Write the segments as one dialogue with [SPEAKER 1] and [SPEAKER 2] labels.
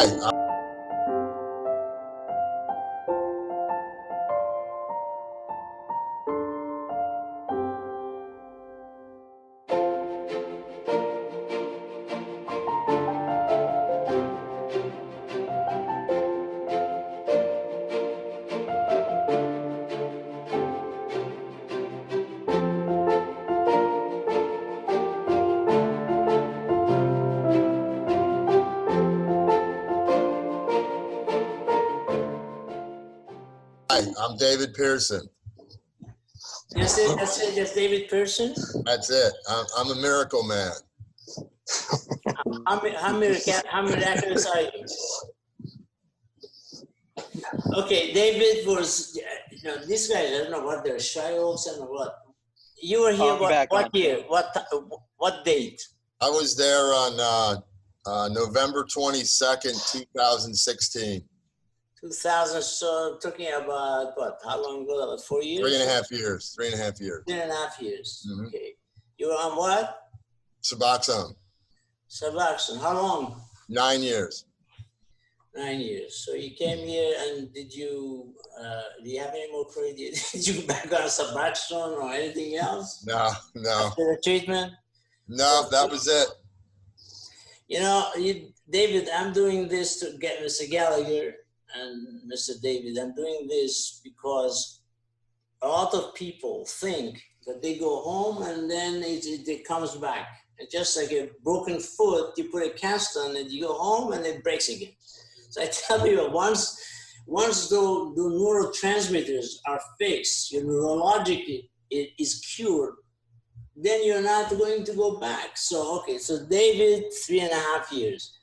[SPEAKER 1] Hi. Hi, I'm David Pearson.
[SPEAKER 2] That's it. That's David Pearson.
[SPEAKER 1] That's it. I'm a miracle man.
[SPEAKER 2] How miraculous are you? Okay, David was, this guy, I don't know what they're shy of and what. You were here what year? What date?
[SPEAKER 1] I was there on November 22nd, 2016.
[SPEAKER 2] 2000, so talking about what? How long ago? About 4 years?
[SPEAKER 1] 3.5 years. 3.5 years.
[SPEAKER 2] 3.5 years.
[SPEAKER 1] Mm-hmm.
[SPEAKER 2] Okay. You were on what?
[SPEAKER 1] Suboxone.
[SPEAKER 2] Suboxone. How long?
[SPEAKER 1] 9 years.
[SPEAKER 2] 9 years. So you came here and do you have any more credit? Did you go back on Suboxone or anything else?
[SPEAKER 1] No.
[SPEAKER 2] After the treatment?
[SPEAKER 1] No, that was it.
[SPEAKER 2] David, I'm doing this to get Mr. Gallagher and Mr. David. I'm doing this because a lot of people think that they go home and then it comes back. It's just like a broken foot, you put a cast on it, you go home and it breaks again. So I tell you, once the neurotransmitters are fixed, your neurologically it is cured, then you're not going to go back. So, okay, so David, 3.5 years.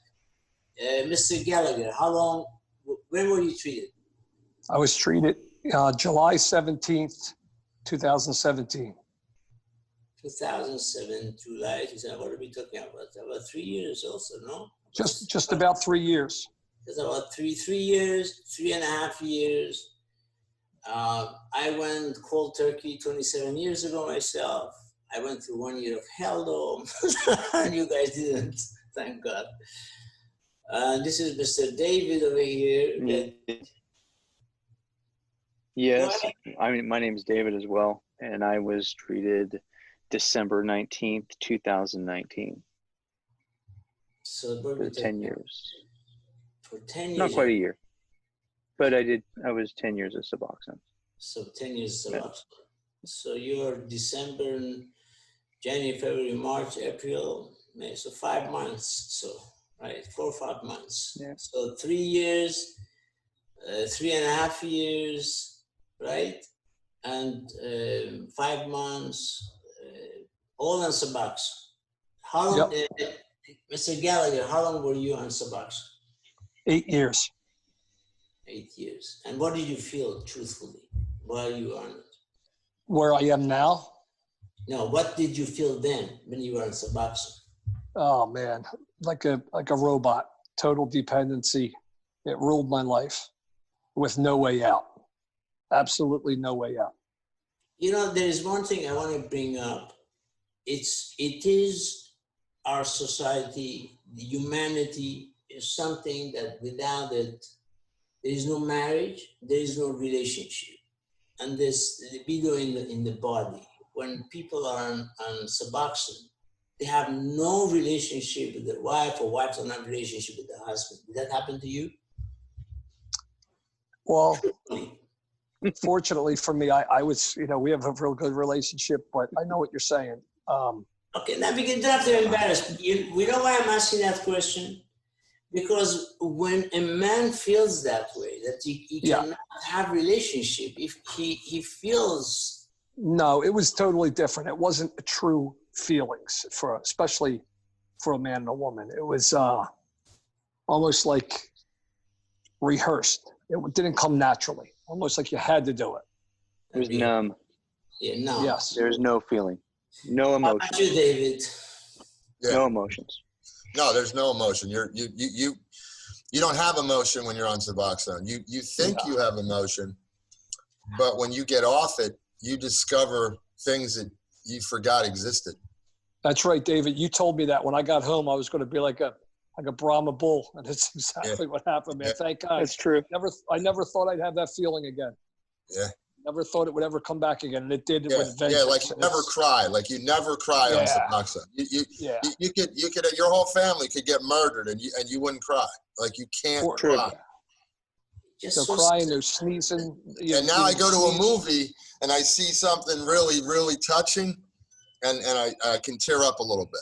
[SPEAKER 2] Mr. Gallagher, how long, when were you treated?
[SPEAKER 3] I was treated July 17th, 2017.
[SPEAKER 2] 2007, July, what are we talking about? About 3 years also, no?
[SPEAKER 3] Just about 3 years.
[SPEAKER 2] It's about 3 years, 3.5 years. I went cold turkey 27 years ago myself. I went through 1 year of hell though, and you guys didn't, thank God. This is Mr. David over here.
[SPEAKER 4] Yes, my name is David as well, and I was treated December 19th, 2019.
[SPEAKER 2] So
[SPEAKER 4] for 10 years.
[SPEAKER 2] For 10 years?
[SPEAKER 4] Not quite a year, but I was 10 years of Suboxone.
[SPEAKER 2] So 10 years of Suboxone. Yeah. So you're December, January, February, March, April, May, so 5 months, so, right, 4 or 5 months. Yeah. So 3 years, 3.5 years, right? And 5 months, all on Suboxone. How long, Mr. Gallagher, how long were you on Suboxone?
[SPEAKER 3] 8 years.
[SPEAKER 2] 8 years. And what did you feel, truthfully, while you were on it?
[SPEAKER 3] Where I am now?
[SPEAKER 2] No, what did you feel then when you were on Suboxone?
[SPEAKER 3] Oh man, like a robot, total dependency. It ruled my life with no way out. Absolutely no way out.
[SPEAKER 2] There is one thing I want to bring up. It is our society, the humanity is something that without it, there is no marriage, there is no relationship. And this libido in the body, when people are on Suboxone, they have no relationship with their wife, or wives are not relationship with their husband. Did that happen to you?
[SPEAKER 3] Well, fortunately for me, I was, we have a real good relationship, but I know what you're saying.
[SPEAKER 2] Okay, now we don't have to embarrass. We know why I'm asking that question? Because when a man feels that way, that he cannot have relationship, if he feels...
[SPEAKER 3] No, it was totally different. It wasn't a true feelings especially for a man and a woman. It was almost like rehearsed. It didn't come naturally, almost like you had to do it.
[SPEAKER 4] It was numb.
[SPEAKER 2] Yeah, no.
[SPEAKER 3] Yes.
[SPEAKER 4] There's no feeling, no emotion.
[SPEAKER 2] How about you, David?
[SPEAKER 1] Yeah.
[SPEAKER 4] No emotions.
[SPEAKER 1] No, there's no emotion. You don't have emotion when you're on Suboxone. You think you have emotion, but when you get off it, you discover things that you forgot existed.
[SPEAKER 3] That's right, David. You told me that when I got home, I was going to be like a like a Brahma bull, and it's exactly what happened, man.
[SPEAKER 1] Yeah.
[SPEAKER 3] Thank God.
[SPEAKER 4] That's true.
[SPEAKER 3] I never thought I'd have that feeling again.
[SPEAKER 1] Yeah.
[SPEAKER 3] Never thought it would ever come back again, and it did
[SPEAKER 1] Yeah,
[SPEAKER 3] with vengeance.
[SPEAKER 1] yeah, like you never cry. Like you never cry on
[SPEAKER 3] Yeah.
[SPEAKER 1] Suboxone.
[SPEAKER 3] Yeah.
[SPEAKER 1] You could, your whole family could get murdered, and you wouldn't cry. Like you can't
[SPEAKER 3] True.
[SPEAKER 1] cry.
[SPEAKER 2] Just
[SPEAKER 3] No
[SPEAKER 2] so
[SPEAKER 3] crying, no sneezing.
[SPEAKER 1] And now I go to a movie and I see something really, really touching, and I can tear up a little bit.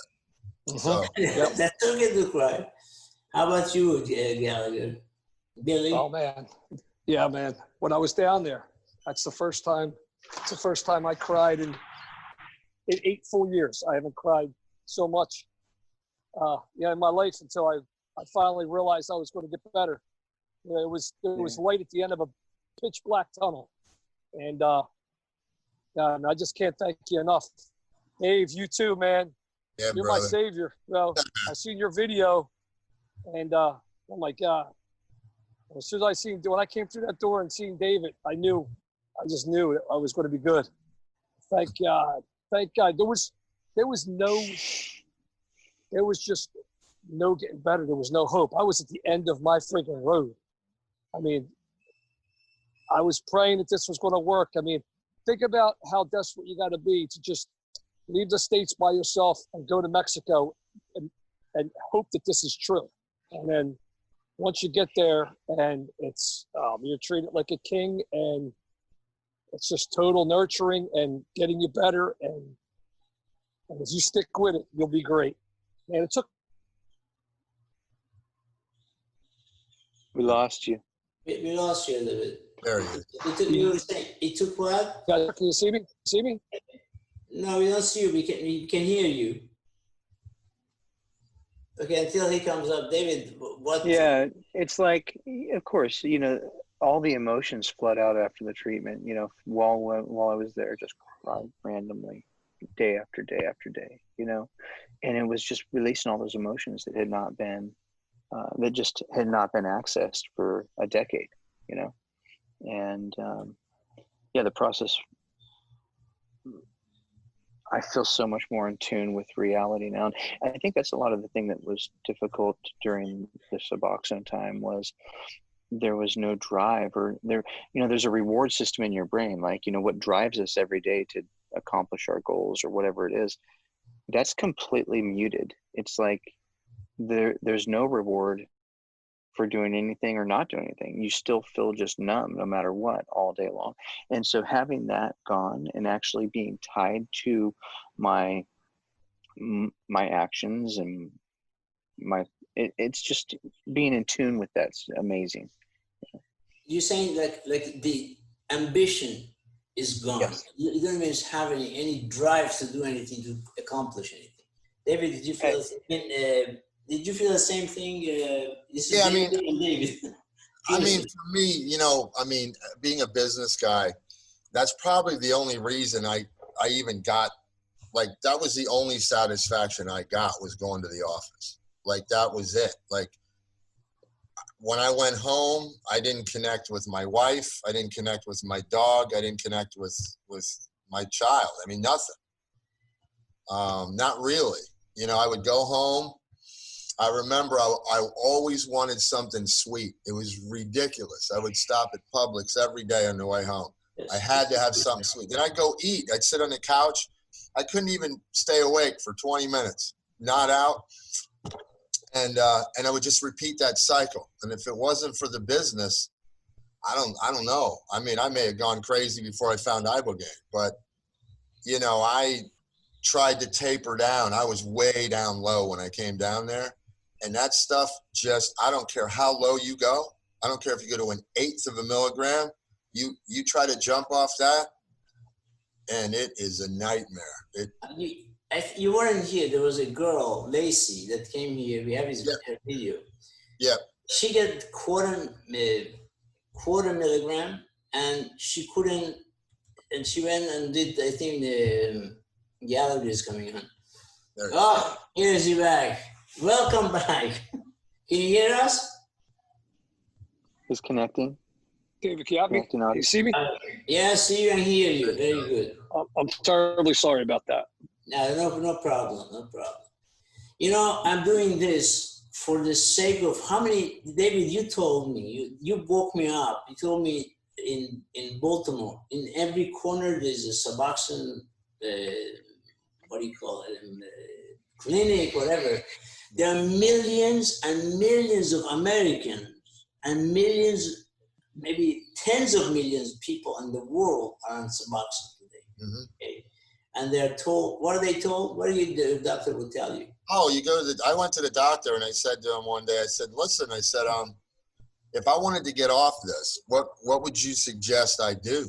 [SPEAKER 3] Mhm.
[SPEAKER 1] So
[SPEAKER 3] Yep.
[SPEAKER 2] That's okay to cry. How about you, Gallagher? Billy?
[SPEAKER 3] Oh man, yeah, man. When I was down there, that's the first time. It's the first time I cried in 8 full years. I haven't cried so much, in my life until I finally realized I was going to get better. You know, it was light at the end of a pitch black tunnel, and I just can't thank you enough. Dave, you too, man.
[SPEAKER 1] yeah,
[SPEAKER 3] You're
[SPEAKER 1] brother.
[SPEAKER 3] my savior. Well, I seen your video, and oh my God. As soon as when I came through that door and seen David, I just knew I was going to be good. Thank God. Thank God. There was just no getting better. There was no hope. I was at the end of my freaking road. I mean, I was praying that this was going to work. I mean, think about how desperate you got to be to just leave the States by yourself and go to Mexico and hope that this is true. And then once you get there and you're treated like a king, and it's just total nurturing and getting you better. And if you stick with it, you'll be great. And it took.
[SPEAKER 4] We lost you.
[SPEAKER 2] We lost you a little bit.
[SPEAKER 1] There he is.
[SPEAKER 2] It took what?
[SPEAKER 3] Can you see me? See me?
[SPEAKER 2] No, we don't see you. We can hear you. Okay, until he comes up, David. What?
[SPEAKER 4] Yeah, it's like, of course, all the emotions flood out after the treatment. While I was there, just cried randomly, day after day after day. And it was just releasing all those emotions that had not been, accessed for a decade. And the process. I feel so much more in tune with reality now. And I think that's a lot of the thing that was difficult during the Suboxone time was there was no drive, or there's a reward system in your brain. Like, what drives us every day to accomplish our goals or whatever it is, that's completely muted. It's like there's no reward for doing anything or not doing anything. You still feel just numb no matter what all day long. And so having that gone and actually being tied to my actions and it's just being in tune with that's amazing.
[SPEAKER 2] You're saying like the ambition is gone.
[SPEAKER 4] Yes.
[SPEAKER 2] You don't even have any drive to do anything, to accomplish anything. David, did you feel did you feel the same thing? David.
[SPEAKER 1] I mean, for me, being a business guy, that's probably the only reason I even got, like, that was the only satisfaction I got, was going to the office. Like, that was it. Like, when I went home, I didn't connect with my wife. I didn't connect with my dog. I didn't connect with my child. I mean, nothing. Not really. I would go home. I remember I always wanted something sweet. It was ridiculous. I would stop at Publix every day on the way home. I had to have something sweet. Then I'd go eat. I'd sit on the couch. I couldn't even stay awake for 20 minutes, not out. And I would just repeat that cycle. And if it wasn't for the business, I don't know. I mean, I may have gone crazy before I found Ibogaine, but I tried to taper down. I was way down low when I came down there. And that stuff I don't care how low you go. I don't care if you go to 1/8 of a milligram. You try to jump off that, and it is a nightmare.
[SPEAKER 2] You weren't here. There was a girl, Lacey, that came here. We have her video.
[SPEAKER 1] Yeah.
[SPEAKER 2] She got quarter milligram, and she couldn't. And she went and did. I think the Gallagher is coming on. Here's he back. Welcome back. Can you hear us?
[SPEAKER 4] Is connecting.
[SPEAKER 3] David, can you see me?
[SPEAKER 2] Yeah, see you and hear you. Very good.
[SPEAKER 3] I'm terribly sorry about that.
[SPEAKER 2] No problem. No problem. I'm doing this for the sake of how many, David, you told me, you woke me up. You told me in Baltimore, in every corner there's a Suboxone, what do you call it, clinic, whatever. There are millions and millions of Americans and millions, maybe tens of millions of people in the world are on Suboxone today.
[SPEAKER 1] Mm-hmm.
[SPEAKER 2] Okay? And they're told, what are they told? What do the doctor will tell you?
[SPEAKER 1] Oh, I went to the doctor and I said to him one day, I said, listen, I said, if I wanted to get off this, what would you suggest I do?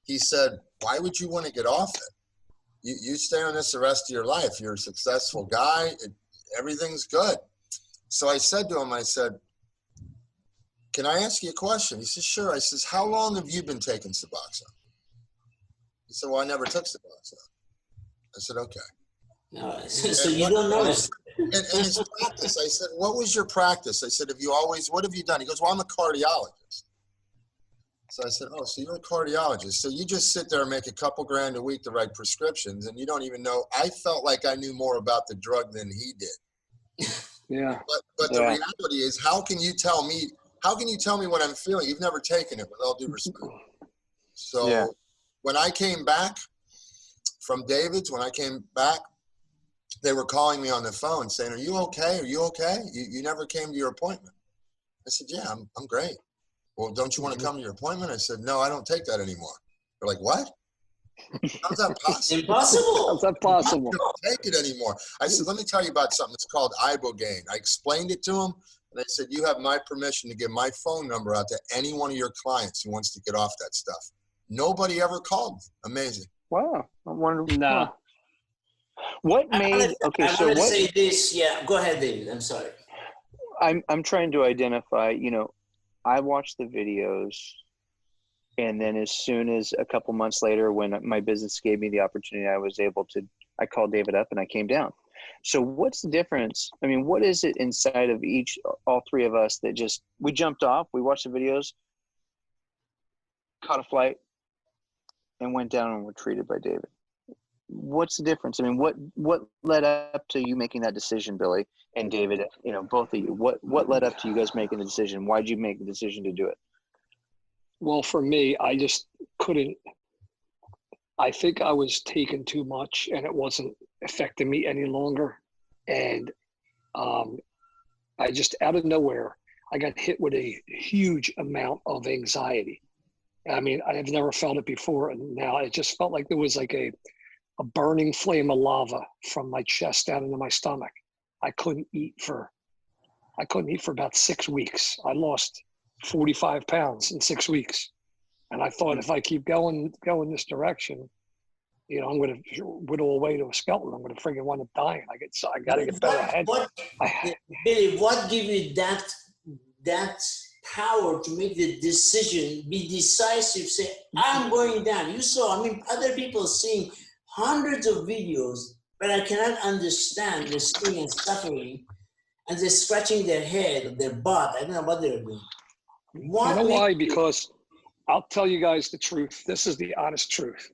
[SPEAKER 1] He said, why would you want to get off it? You stay on this the rest of your life. You're a successful guy. Everything's good. So I said to him, I said, can I ask you a question? He says, sure. I says, how long have you been taking Suboxone? He said, well, I never took Suboxone. I said, okay.
[SPEAKER 2] No, so you don't know it.
[SPEAKER 1] And his practice, I said, what was your practice? I said, what have you done? He goes, well, I'm a cardiologist. So I said, oh, so you're a cardiologist. So you just sit there and make a couple grand a week to write prescriptions and you don't even know. I felt like I knew more about the drug than he did.
[SPEAKER 3] Yeah.
[SPEAKER 1] But the reality is, how can you tell me what I'm feeling? You've never taken it, with all due respect. So when I came back from David's, they were calling me on the phone saying, are you okay? Are you okay? You never came to your appointment. I said, yeah, I'm great. Well, don't you want to come to your appointment? I said, no, I don't take that anymore. They're like, what? How's that possible?
[SPEAKER 2] Impossible.
[SPEAKER 3] How's that possible?
[SPEAKER 1] I don't take it anymore. I said, let me tell you about something. It's called Ibogaine. I explained it to them, and I said, you have my permission to give my phone number out to any one of your clients who wants to get off that stuff. Nobody ever called me. Amazing.
[SPEAKER 4] Wow. I wonder.
[SPEAKER 3] No.
[SPEAKER 4] What
[SPEAKER 2] I
[SPEAKER 4] made? Okay,
[SPEAKER 2] want
[SPEAKER 4] so
[SPEAKER 2] to
[SPEAKER 4] what?
[SPEAKER 2] say this. Yeah, go ahead, David. I'm sorry.
[SPEAKER 4] I'm trying to identify. I watched the videos, and then as soon as a couple months later, when my business gave me the opportunity, I called David up and I came down. So what's the difference? I mean, what is it inside of all three of us that we jumped off, we watched the videos, caught a flight, and went down and were treated by David? What's the difference? I mean, what led up to you making that decision, Billy and David, both of you? What led up to you guys making the decision? Why'd you make the decision to do it?
[SPEAKER 3] Well, for me, I just couldn't. I think I was taking too much and it wasn't affecting me any longer. And I just, out of nowhere, I got hit with a huge amount of anxiety. I mean, I've never felt it before. And now it just felt like there was like a burning flame of lava from my chest down into my stomach. I couldn't eat for about 6 weeks. I lost 45 pounds in 6 weeks. And I thought if I keep going this direction, I'm going to whittle away to a skeleton. I'm going to freaking wind up dying. I got to get better.
[SPEAKER 2] Billy, what gave you that power to make the decision, be decisive, say, I'm going down? You saw, other people seeing hundreds of videos, but I cannot understand the pain and suffering, and they're scratching their head, their butt. I don't know what they're doing.
[SPEAKER 3] You know why? Because I'll tell you guys the truth. This is the honest truth.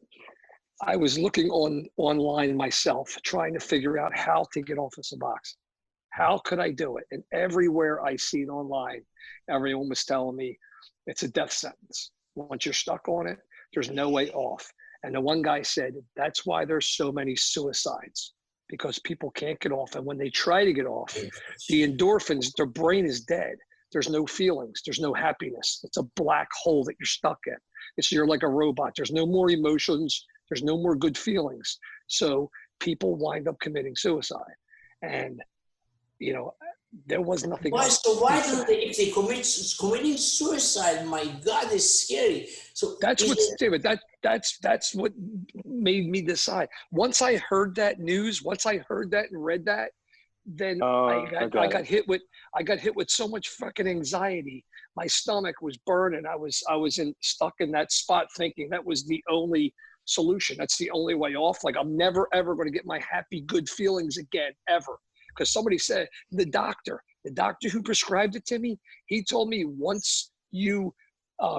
[SPEAKER 3] I was looking online myself, trying to figure out how to get off of Suboxone. How could I do it? And everywhere I see it online, everyone was telling me it's a death sentence. Once you're stuck on it, there's no way off. And the one guy said, that's why there's so many suicides, because people can't get off. And when they try to get off, the endorphins, their brain is dead. There's no feelings. There's no happiness. It's a black hole that you're stuck in. You're like a robot. There's no more emotions. There's no more good feelings. So people wind up committing suicide. And, there was nothing else.
[SPEAKER 2] So why don't they, if they committing suicide, my God, it's scary. So
[SPEAKER 3] that's David, that's what made me decide. Once I heard that news, once I heard that and read that, then I got hit with so much fucking anxiety. My stomach was burning. I was stuck in that spot thinking that was the only solution. That's the only way off. Like, I'm never ever going to get my happy, good feelings again, ever. Because somebody said, the doctor who prescribed it to me, he told me once you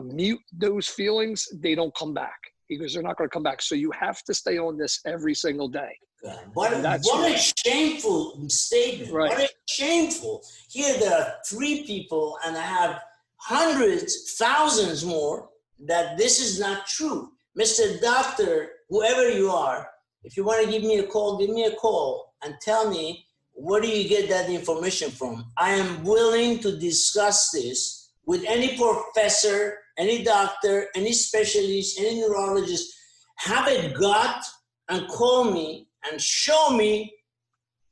[SPEAKER 3] mute those feelings, they don't come back. He goes, they're not going to come back. So you have to stay on this every single day.
[SPEAKER 2] God.
[SPEAKER 3] And that's
[SPEAKER 2] What a shameful statement.
[SPEAKER 3] Right.
[SPEAKER 2] What a shameful. Here there are 3 people, and I have hundreds, thousands more, that this is not true. Mr. Doctor, whoever you are, if you want to give me a call and tell me, where do you get that information from? I am willing to discuss this with any professor, any doctor, any specialist, any neurologist. Have a gut and call me and show me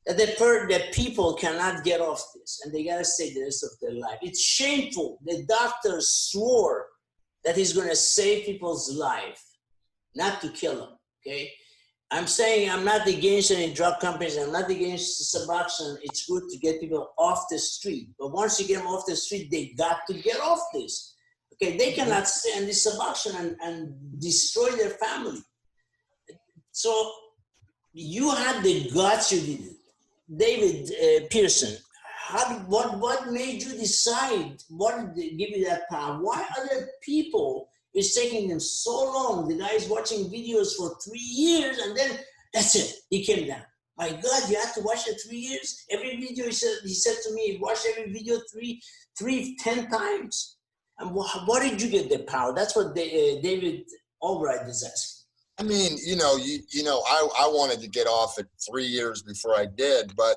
[SPEAKER 2] that that people cannot get off this and they gotta stay the rest of their life. It's shameful. The doctor swore that he's gonna save people's life, not to kill them, okay? I'm saying I'm not against any drug companies. I'm not against Suboxone. It's good to get people off the street. But once you get them off the street, they got to get off this. Okay, they cannot stay on this Suboxone and destroy their family. So you had the guts, you did it. David Pearson, what made you decide? What did give you that power? Why other people, it's taking them so long? The guy is watching videos for 3 years and then that's it, he came down. My God, you had to watch it 3 years? Every video, he said to me, watch every video 10 times. And what did you get the power? That's what David Albright is asking.
[SPEAKER 1] I mean, I wanted to get off it 3 years before I did, but,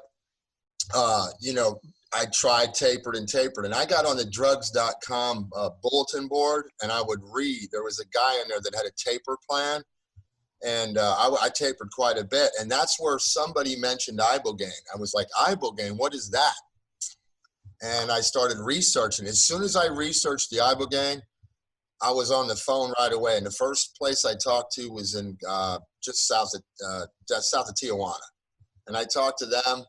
[SPEAKER 1] I tried, tapered, and I got on the drugs.com bulletin board, and I would read. There was a guy in there that had a taper plan, and I tapered quite a bit, and that's where somebody mentioned Ibogaine. I was like, Ibogaine, what is that? And I started researching. As soon as I researched the Ibogaine, I was on the phone right away, and the first place I talked to was in just south of Tijuana. And I talked to them,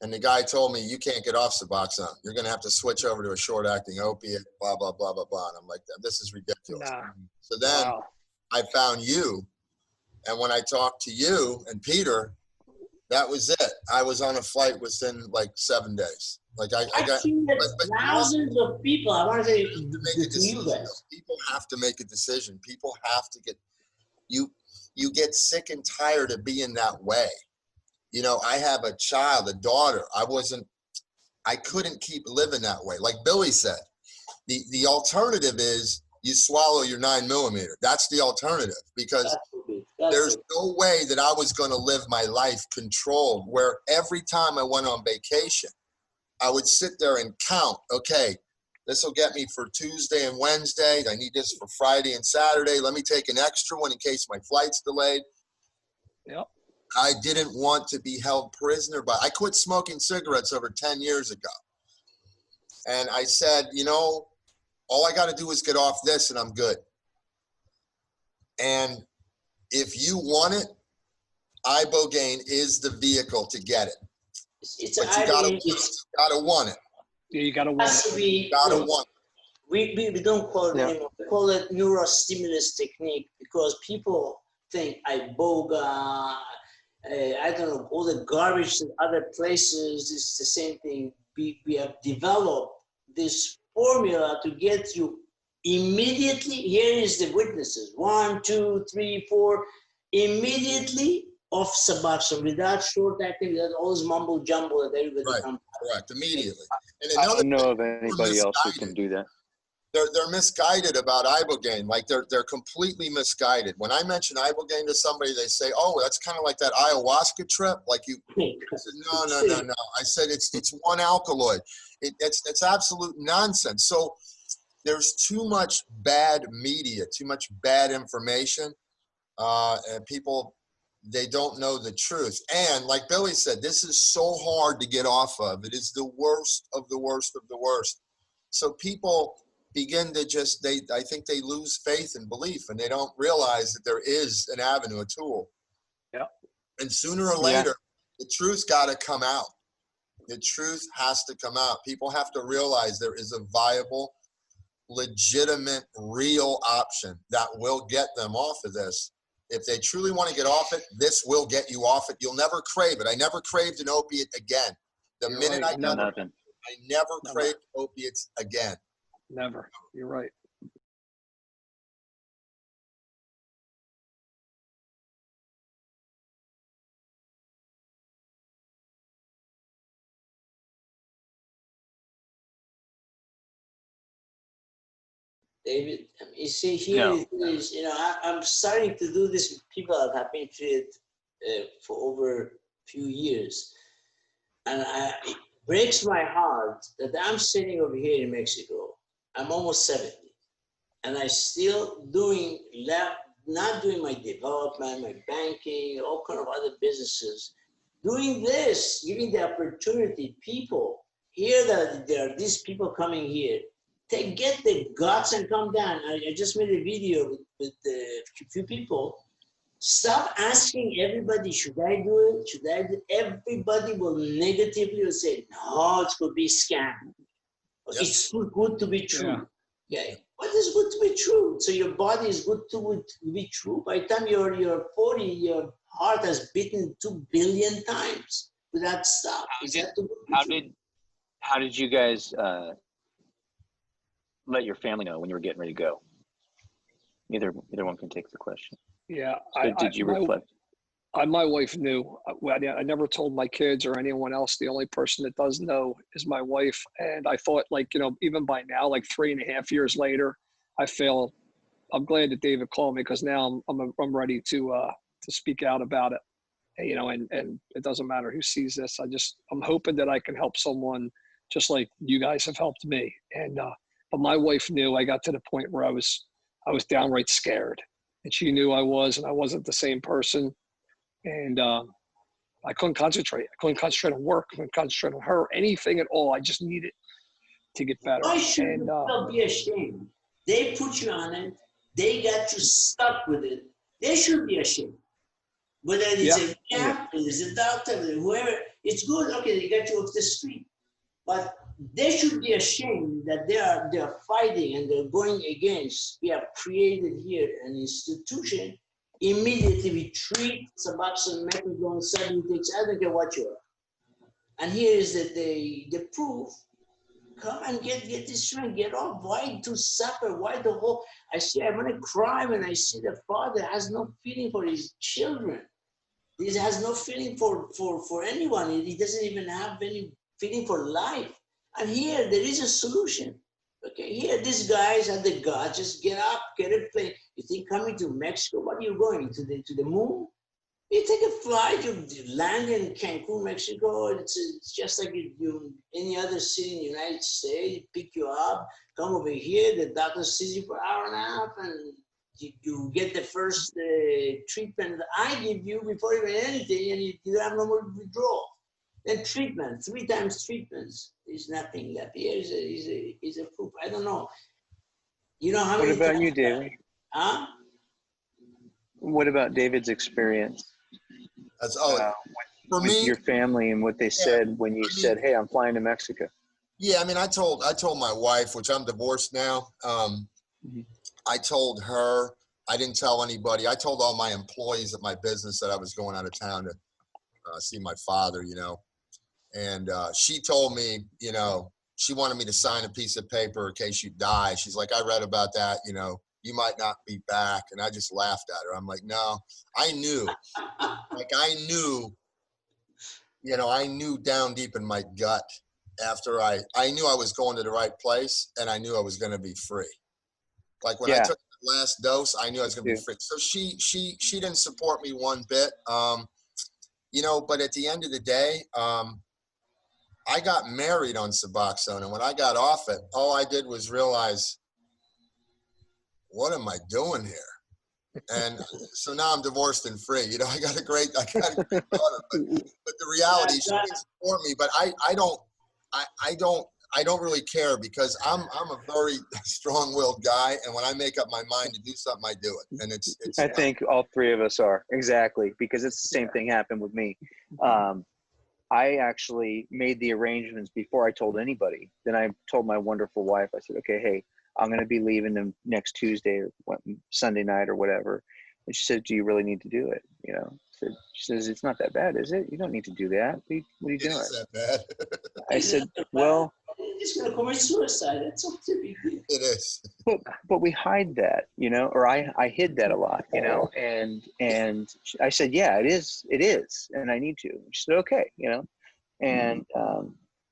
[SPEAKER 1] and the guy told me, you can't get off Suboxone. You're going to have to switch over to a short-acting opiate, blah, blah, blah, blah, blah. And I'm like, this is ridiculous.
[SPEAKER 3] Nah.
[SPEAKER 1] So then
[SPEAKER 3] Wow.
[SPEAKER 1] I found you, and when I talked to you and Peter, that was it. I was on a flight within like 7 days. Like I got
[SPEAKER 2] seen that thousands of people. I want to say
[SPEAKER 1] to make a decision. People have to make a decision. People have to get you get sick and tired of being that way. I have a child, a daughter. I couldn't keep living that way. Like Billy said, the alternative is you swallow your 9mm. That's the alternative, because there's no way that I was going to live my life controlled, where every time I went on vacation, I would sit there and count, okay, this will get me for Tuesday and Wednesday. I need this for Friday and Saturday. Let me take an extra one in case my flight's delayed.
[SPEAKER 3] Yep.
[SPEAKER 1] I didn't want to be held prisoner I quit smoking cigarettes over 10 years ago. And I said, all I got to do is get off this and I'm good. And if you want it, Ibogaine is the vehicle to get it. But you gotta want it.
[SPEAKER 3] Yeah, you gotta want it.
[SPEAKER 1] You gotta want it.
[SPEAKER 2] We don't call it anymore. We call it neurostimulus technique, because people think Iboga, I don't know, all the garbage in other places is the same thing. We have developed this formula to get you immediately. Here is the witnesses: 1, 2, 3, 4, immediately off Suboxone, without short acting, without all this mumble jumble that everybody comes.
[SPEAKER 1] Correct, immediately. And
[SPEAKER 4] I don't know of anybody else who can do that.
[SPEAKER 1] They're misguided about Ibogaine. Like they're completely misguided. When I mention Ibogaine to somebody, they say, "Oh, that's kind of like that ayahuasca trip." Like you, I said, no. I said it's one alkaloid. It's absolute nonsense. So there's too much bad media, too much bad information, and people, they don't know the truth. And like Billy said, this is so hard to get off of. It is the worst of the worst of the worst. So people begin to I think they lose faith and belief, and they don't realize that there is an avenue, a tool.
[SPEAKER 3] Yeah.
[SPEAKER 1] And sooner or later, the truth's got to come out. The truth has to come out. People have to realize there is a viable, legitimate, real option that will get them off of this. If they truly want to get off it, this will get you off it. You'll never crave it. I never craved an opiate again. The minute I got it, I never craved opiates again.
[SPEAKER 3] Never. You're right.
[SPEAKER 2] David. You see, here
[SPEAKER 4] No.
[SPEAKER 2] it is. I'm starting to do this with people that have been treated for over a few years, and it breaks my heart that I'm sitting over here in Mexico. I'm almost 70, and I still not doing my development, my banking, all kind of other businesses. Doing this, giving the opportunity, people here that there are these people coming here, they get the guts and come down. I just made a video with a few people. Stop asking everybody, should I do it? Should I do it? Everybody will negatively say, no, it could be scam. Yep. It's too good to be true. Yeah. Okay. What is good to be true? So your body is good to be true. By the time you're 40, your heart has beaten 2 billion times without stop.
[SPEAKER 4] How did you guys let your family know when you were getting ready to go? Either one can take the question.
[SPEAKER 3] Yeah.
[SPEAKER 4] So did you reflect?
[SPEAKER 3] My wife knew. I never told my kids or anyone else. The only person that does know is my wife. And I thought, even by now, 3.5 years later, I'm glad that David called me, because now I'm ready to speak out about it. And it doesn't matter who sees this. I'm hoping that I can help someone just like you guys have helped me. And but my wife knew. I got to the point where I was downright scared, and she knew I wasn't the same person. And I couldn't concentrate. I couldn't concentrate on work. I couldn't concentrate on her, anything at all. I just needed to get better.
[SPEAKER 2] Why should you be ashamed? They put you on it. They got you stuck with it. They should be ashamed. Whether it's a camp, it's a doctor, whoever, it's good. Okay, they got you off the street, but they should be ashamed that they are fighting and they're going against. We have created here an institution. Immediately we treat Suboxone, methadone, 76. I don't care what you are. And here is the proof. Come and get this strength, get off. Why to suffer? Why the whole? I want to cry when I see the father has no feeling for his children. He has no feeling for anyone. He doesn't even have any feeling for life. And here there is a solution. Okay, here these guys have the guts. Just get up, get a plane. You think coming to Mexico? What are you going to the moon? You take a flight, you land in Cancun, Mexico. It's just like you any other city in the United States. Pick you up, come over here. The doctor sees you for an hour and a half, and you get the first treatment that I give you before even anything, and you don't have no more withdrawal. Then treatment, 3 times treatments. There's nothing left. Here is a proof. I don't know. You know how many?
[SPEAKER 4] What about you, David?
[SPEAKER 2] Huh?
[SPEAKER 4] What about David's experience?
[SPEAKER 1] That's
[SPEAKER 4] for me, your family and what they said when you said, "Hey, I'm flying to Mexico."
[SPEAKER 1] Yeah, I told my wife, which I'm divorced now. I told her. I didn't tell anybody. I told all my employees at my business that I was going out of town to see my father. And she told me, she wanted me to sign a piece of paper in case you die. She's like, I read about that. You might not be back. And I just laughed at her. I'm like, no, I knew. I knew down deep in my gut after I knew I was going to the right place, and I knew I was going to be free. Like when I took the last dose, I knew I was going to be free. So she didn't support me one bit. But at the end of the day, I got married on Suboxone, and when I got off it, all I did was realize, what am I doing here? And so now I'm divorced and free. I got a great daughter, but the reality is she didn't support me. But I don't really care, because I'm a very strong-willed guy, and when I make up my mind to do something, I do it. And it's
[SPEAKER 4] I think all 3 of us are, exactly, because it's the same thing happened with me. I actually made the arrangements before I told anybody. Then I told my wonderful wife, I said, okay, hey, I'm going to be leaving them next Tuesday or Sunday night or whatever. And she said, do you really need to do it? She says, it's not that bad, is it? You don't need to do that. What are you doing?
[SPEAKER 1] It's that bad.
[SPEAKER 4] I said, well,
[SPEAKER 2] it's going to commit suicide. That's so typical.
[SPEAKER 1] It is.
[SPEAKER 4] But we hide that, or I hid that a lot, and I said, yeah, it is. And I need to. She said, okay, and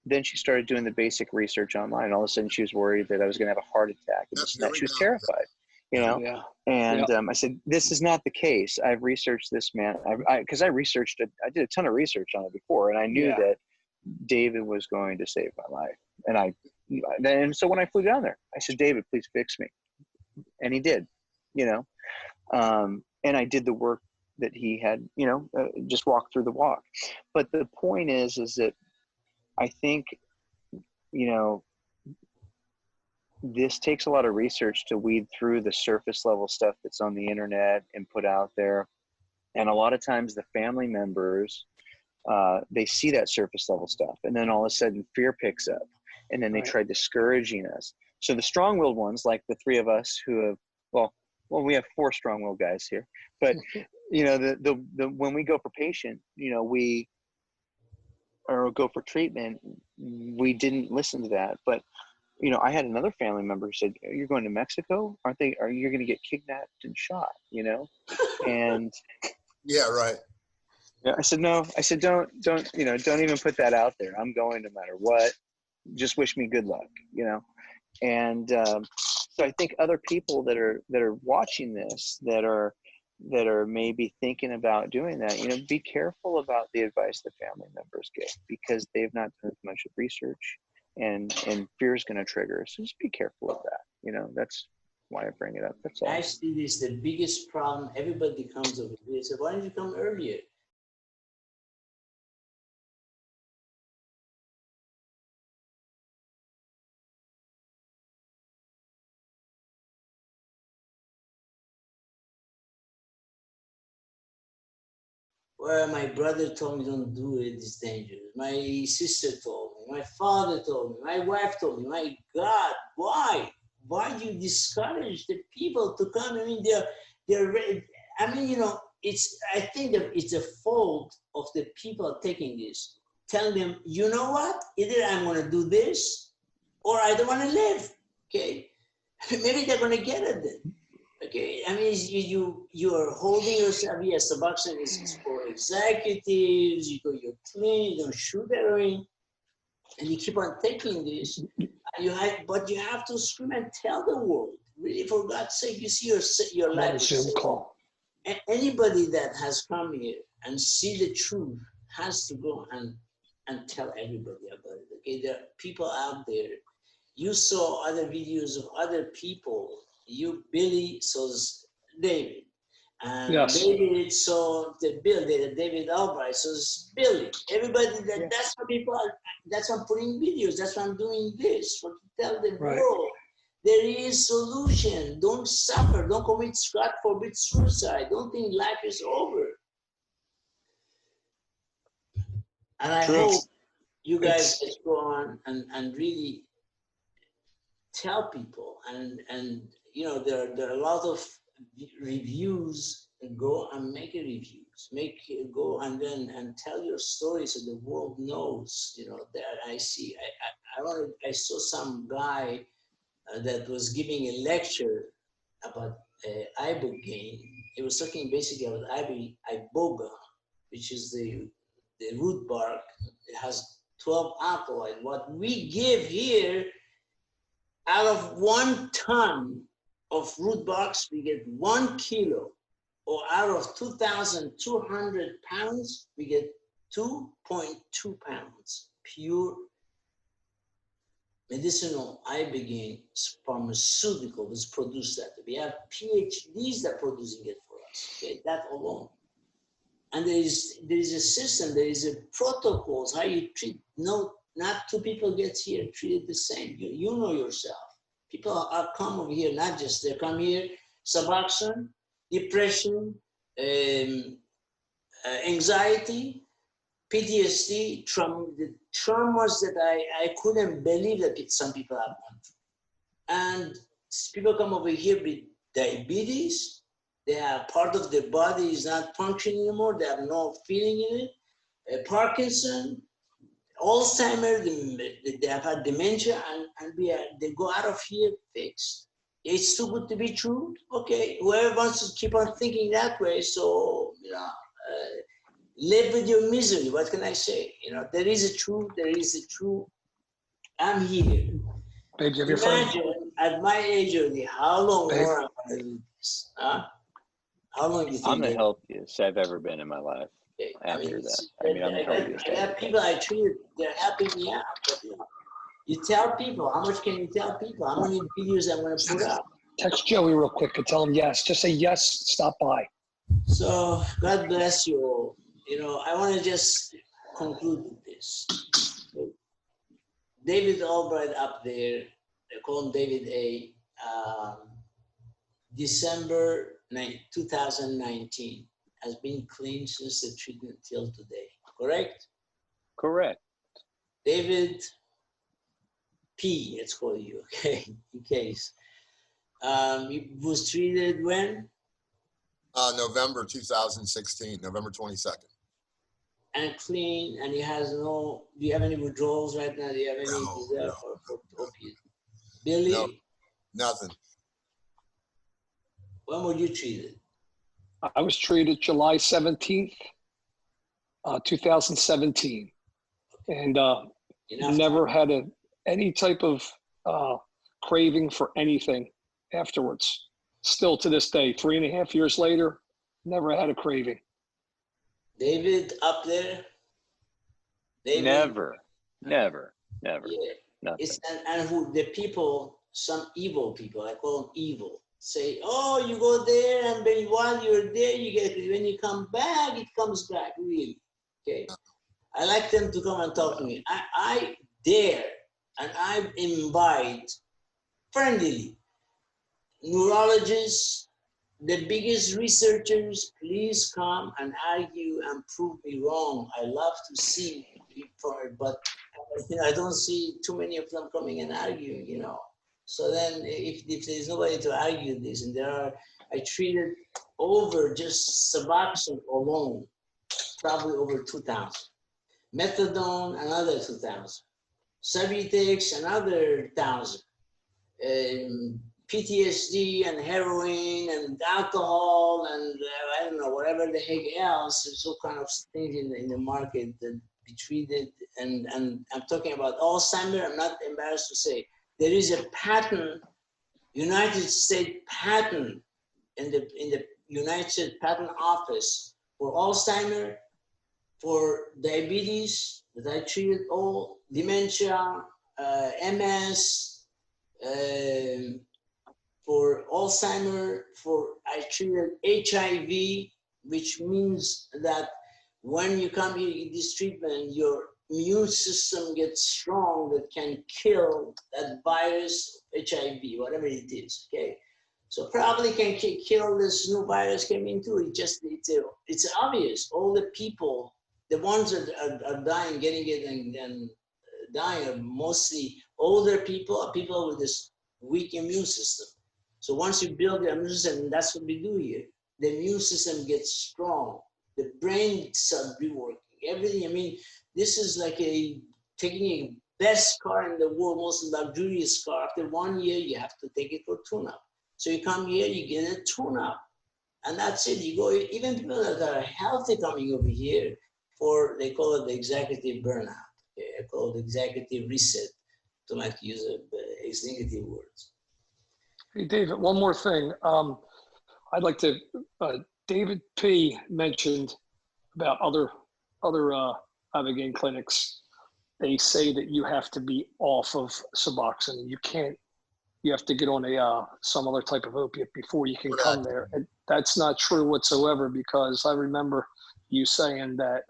[SPEAKER 4] then she started doing the basic research online. All of a sudden she was worried that I was going to have a heart attack. And
[SPEAKER 1] Yep,
[SPEAKER 4] she was terrified, you know?
[SPEAKER 3] Yeah.
[SPEAKER 4] And I said, this is not the case. I've researched this, man. Because I researched it. I did a ton of research on it before, and I knew that David was going to save my life. And so when I flew down there, I said, David, please fix me. And he did, you know? And I did the work that he had, you know, just walked through the walk. But the point is that I think, you know, this takes a lot of research to weed through the surface level stuff that's on the internet and put out there. And a lot of times the family members, they see that surface level stuff, and then all of a sudden fear picks up, and then they try discouraging us. So the strong-willed ones, like the three of us who have, well, we have 4 strong-willed guys here, but you know, the when we go for patient, you know, or go for treatment, we didn't listen to that. But you know, I had another family member who said, "You're going to Mexico? Are you going to get kidnapped and shot?" You know, and
[SPEAKER 1] yeah, right.
[SPEAKER 4] yeah, I said no. I said don't you know, don't even put that out there. I'm going no matter what. Just wish me good luck, you know. And so I think other people that are watching this, that are maybe thinking about doing that, you know, be careful about the advice the family members give, because they've not done as much research, and fear is going to trigger. So just be careful of that. You know, that's why I bring it up. That's all.
[SPEAKER 2] Actually, this is the biggest problem. Everybody comes over here. So why didn't you come earlier? Well, my brother told me don't do it, it's dangerous. My sister told me, my father told me, my wife told me. My God, why? Why do you discourage the people to come? I mean, they're I mean, you know, I think that it's a fault of the people taking this. Tell them, you know what? Either I'm gonna do this or I don't wanna live, okay? Maybe they're gonna get it then. Okay, I mean, you are holding yourself. Yes, Suboxone is for executives. You're clean. You don't shoot heroin, and you keep on taking this. But you have to scream and tell the world. Really, for God's sake, you see your life is
[SPEAKER 3] Zoom
[SPEAKER 2] saved.
[SPEAKER 3] call.
[SPEAKER 2] Anybody that has come here and see the truth has to go and tell everybody about it. Okay, there are people out there. You saw other videos of other people. Billy saw David, and
[SPEAKER 3] Yes.
[SPEAKER 2] David saw David Albright saws Billy. Everybody that's what people are. That's why I'm putting videos. That's why I'm doing this, to tell the world there is solution. Don't suffer. Don't commit, God forbid, suicide. Don't think life is over. And I hope you guys just go on and really tell people, and you know, there are a lot of reviews. Go and make a reviews, go and then and tell your story so the world knows. You know, that I saw some guy that was giving a lecture about Ibogaine. He was talking basically about Iboga, which is the root bark. It has 12 alkaloids. What we give here, out of 1 ton of root barks, we get 1 kilo, or out of 2,200 pounds, we get 2.2 pounds pure medicinal Ibogaine pharmaceutical was produced that. We have PhDs that are producing it for us, okay, that alone. And there is a system, there is a protocols, how you treat. No, not 2 people gets here treated the same. You know yourself. People are come over here, not just they come here, Suboxone, depression, anxiety, PTSD, the traumas that I couldn't believe that some people have gone through. And people come over here with diabetes. They have part of their body is not functioning anymore. They have no feeling in it. Parkinson, Alzheimer's, they have had dementia, and they go out of here fixed. It's too good to be true. Okay, whoever wants to keep on thinking that way, so you know, live with your misery. What can I say? You know, there is a true I'm here.
[SPEAKER 3] Babe, you have your phone?
[SPEAKER 2] Imagine at my age already, how long
[SPEAKER 3] Babe?
[SPEAKER 2] more am I going to do this? Huh? How long do you think?
[SPEAKER 4] I'm the healthiest I've ever been in my life.
[SPEAKER 2] Okay.
[SPEAKER 4] After that, I mean, I'm the healthiest.
[SPEAKER 2] I got people I treated, they're helping me out. But, you tell people, how much can you tell people? How many videos I'm going to put up?
[SPEAKER 3] Text Joey real quick and tell him yes. Just say yes, stop by.
[SPEAKER 2] So God bless you all. I want to just conclude with this. So, David Albright up there, they call him David A. December 2019 has been clean since the treatment till today. Correct?
[SPEAKER 4] Correct.
[SPEAKER 2] David P. Let's call you, okay? In case. He was treated when?
[SPEAKER 1] November 2016, November 22nd.
[SPEAKER 2] And clean, and he has no. Do you have any withdrawals right now? Do you have any desire for opiate? Billy?
[SPEAKER 1] No, nothing.
[SPEAKER 2] When were you treated?
[SPEAKER 3] I was treated July 17th, 2017. And never had any type of craving for anything afterwards. Still to this day, 3.5 years later, never had a craving.
[SPEAKER 2] David up there? David?
[SPEAKER 4] Never. Yeah. Nothing.
[SPEAKER 2] And who the people, some evil people, I call them evil, say, oh, you go there, and then while you're there, you get it. When you come back, it comes back, really. Okay. I like them to come and talk to me. I dare and I invite friendly neurologists, the biggest researchers, please come and argue and prove me wrong. I love to see people, but I don't see too many of them coming and arguing, So then if there's nobody to argue this, and I treated over just Suboxone alone, probably over 2,000. Methadone, another 2,000. Subutex, another 1,000. PTSD and heroin and alcohol and I don't know, whatever the heck else, there's all kind of things in the market that be treated. And I'm talking about Alzheimer. I'm not embarrassed to say there is a patent, United States patent in the United States Patent Office for Alzheimer, for diabetes that I treated all, dementia, MS, for Alzheimer, I treated HIV, which means that when you come here in this treatment, your immune system gets strong that can kill that virus, HIV, whatever it is, okay? So probably can kill this new virus came into it. It's obvious. All the people, the ones that are dying, getting it and dying are mostly older people, people with this weak immune system. So once you build the immune system, and that's what we do here, the immune system gets strong. The brain starts reworking. Everything, I mean, this is like taking a best car in the world, most luxurious car. After 1 year, you have to take it for tune-up. So you come here, you get a tune-up. And that's it. You go, even people that are healthy coming over here they call it the executive burnout. Okay? I call it executive reset. Don't like to use executive words.
[SPEAKER 3] Hey, David, one more thing. I'd like to, David P. mentioned about other Ibogaine clinics. They say that you have to be off of Suboxone. You have to get on some other type of opiate before you can come there. And that's not true whatsoever, because I remember you saying that,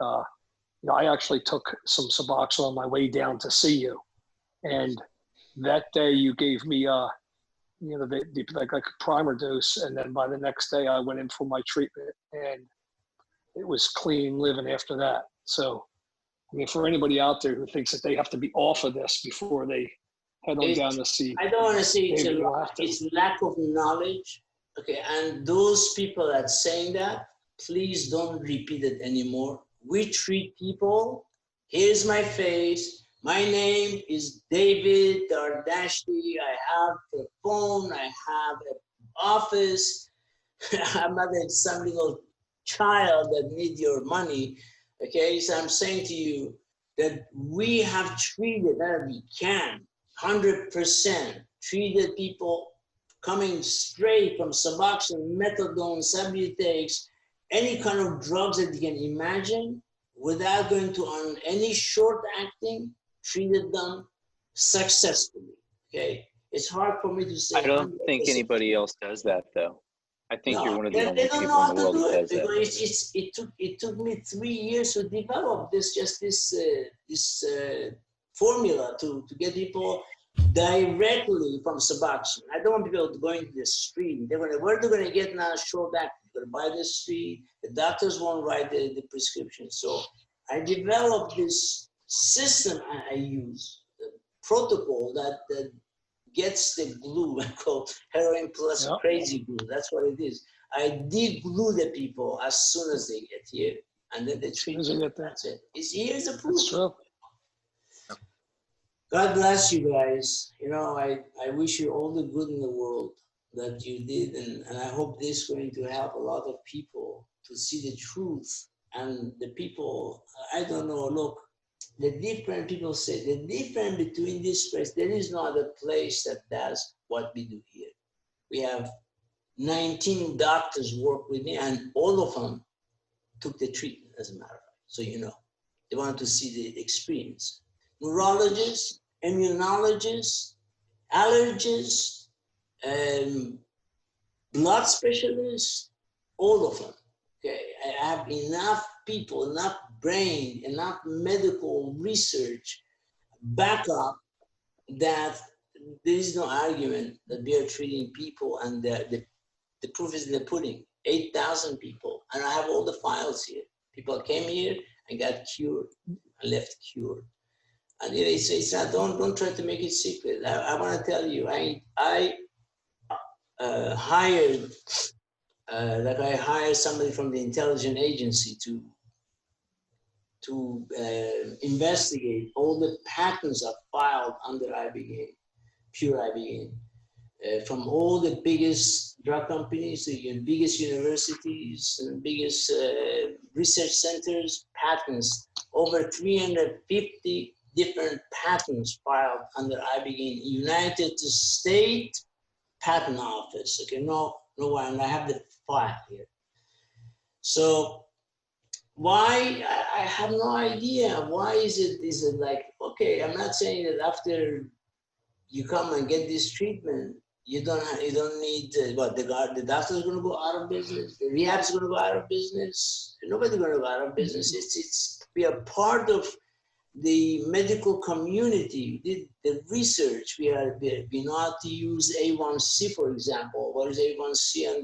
[SPEAKER 3] I actually took some Suboxone on my way down to see you. And that day you gave me, like a primer dose. And then by the next day I went in for my treatment and it was clean living after that. So, I mean, for anybody out there who thinks that they have to be off of this before they head on down to see.
[SPEAKER 2] I don't want to say it's lack of knowledge. Okay, and those people that saying that, please don't repeat it anymore. We treat people. Here's my face. My name is David Dardashti. I have a phone. I have an office. I'm not some little child that need your money. Okay, so I'm saying to you, that we have treated, that we can, 100% treated people coming straight from Suboxone, methadone, Subutex, any kind of drugs that you can imagine, without going to on any short acting, treated them successfully. Okay, it's hard for me to say.
[SPEAKER 4] I don't think
[SPEAKER 2] 100%.
[SPEAKER 4] anybody else does that, though. I think you're one of the only
[SPEAKER 2] they don't
[SPEAKER 4] people
[SPEAKER 2] know
[SPEAKER 4] in
[SPEAKER 2] how
[SPEAKER 4] the
[SPEAKER 2] to
[SPEAKER 4] world
[SPEAKER 2] do
[SPEAKER 4] that
[SPEAKER 2] it
[SPEAKER 4] does that.
[SPEAKER 2] because it took me 3 years to develop this formula to get people directly from Suboxone. I don't want people to go into the street. Where they're gonna get now short acting? They're gonna buy the street. The doctors won't write the prescription. So I developed this system I use, the protocol that gets the glue. I call heroin plus
[SPEAKER 3] Yep.
[SPEAKER 2] crazy glue. That's what it is. I de-glue the people as soon as they get here, and then they treat
[SPEAKER 3] As soon as
[SPEAKER 2] them.
[SPEAKER 3] they get there.
[SPEAKER 2] That's it. Here's the proof.
[SPEAKER 3] That's true.
[SPEAKER 2] God bless you guys. You know, I wish you all the good in the world that you did, and I hope this is going to help a lot of people to see the truth. And the people, I don't know, look, the different people say, the difference between this place, there is no other place that does what we do here. We have 19 doctors work with me, and all of them took the treatment, as a matter of fact. So you know, they wanted to see the experience. Neurologists, immunologists, allergists, blood specialists, all of them. Okay, I have enough people, enough brain, enough medical research backup that there is no argument that we are treating people, and the proof is in the pudding. 8,000 people, and I have all the files here. People came here and got cured and left cured. And they say, don't try to make it secret. I want to tell you, I hired somebody from the intelligence agency to investigate all the patents are filed under Ibogaine, pure Ibogaine, from all the biggest drug companies, the biggest universities, and biggest research centers, patents, over 350 different patents filed under Ibogaine, United States Patent Office. Okay, no one. I have the file here. So why? I have no idea. Why is it like, okay, I'm not saying that after you come and get this treatment, you don't need the doctor's going to go out of business, the rehab's going to go out of business. Nobody's going to go out of business. We are part of the medical community. We did the research. We know how to use A1C, for example. What is A1C and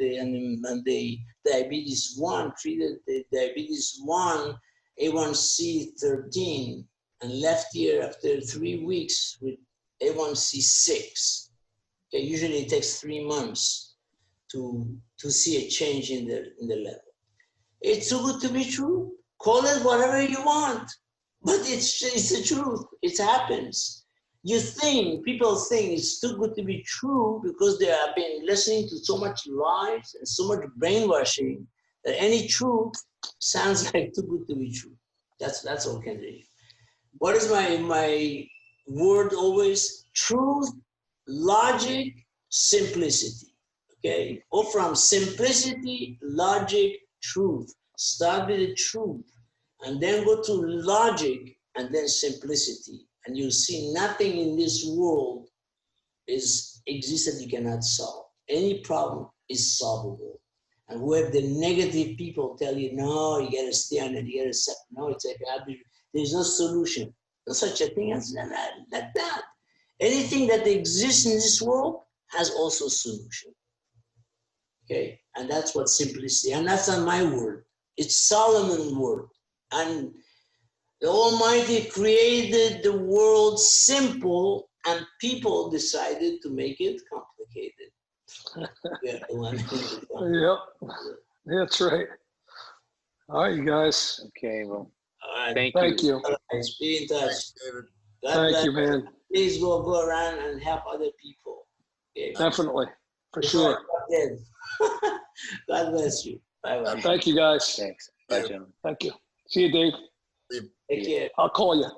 [SPEAKER 2] the diabetes 1? Treated the diabetes 1, A1C 13, and left here after 3 weeks with A1C 6. Okay, usually it takes 3 months to see a change in the level. It's too good to be true. Call it whatever you want, but it's the truth. It happens. People think it's too good to be true because they have been listening to so much lies and so much brainwashing that any truth sounds like too good to be true. That's all I can do. What is my word always? Truth, logic, simplicity. Okay? Or from simplicity, logic, truth. Start with the truth and then go to logic and then simplicity. And you'll see nothing in this world exists that you cannot solve. Any problem is solvable. And where the negative people tell you, no, you gotta stay on it, you gotta accept. No, it's like, there's no solution. No such a thing as that. Anything that exists in this world has also solution. Okay, and that's what simplicity, and that's not my word. It's Solomon's word. And the Almighty created the world simple, and people decided to make it complicated.
[SPEAKER 3] Yep, that's right. All right, you guys.
[SPEAKER 4] Okay, well,
[SPEAKER 2] All right.
[SPEAKER 4] thank you.
[SPEAKER 2] Guys, be in touch.
[SPEAKER 1] Thanks, David.
[SPEAKER 3] Thank you, man.
[SPEAKER 2] Please go around and help other people. Okay?
[SPEAKER 3] Definitely, for sure.
[SPEAKER 2] God bless you. Bye-bye.
[SPEAKER 3] Thank you, guys.
[SPEAKER 4] Thanks. Bye, gentlemen.
[SPEAKER 3] Thank you. See you, Dave.
[SPEAKER 1] See you.
[SPEAKER 2] Take care.
[SPEAKER 3] I'll call you.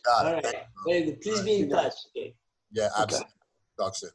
[SPEAKER 1] Got
[SPEAKER 2] All
[SPEAKER 1] it.
[SPEAKER 2] right. Very good. Please be in touch. Okay.
[SPEAKER 1] Yeah,
[SPEAKER 3] Okay.
[SPEAKER 1] absolutely. Talk soon.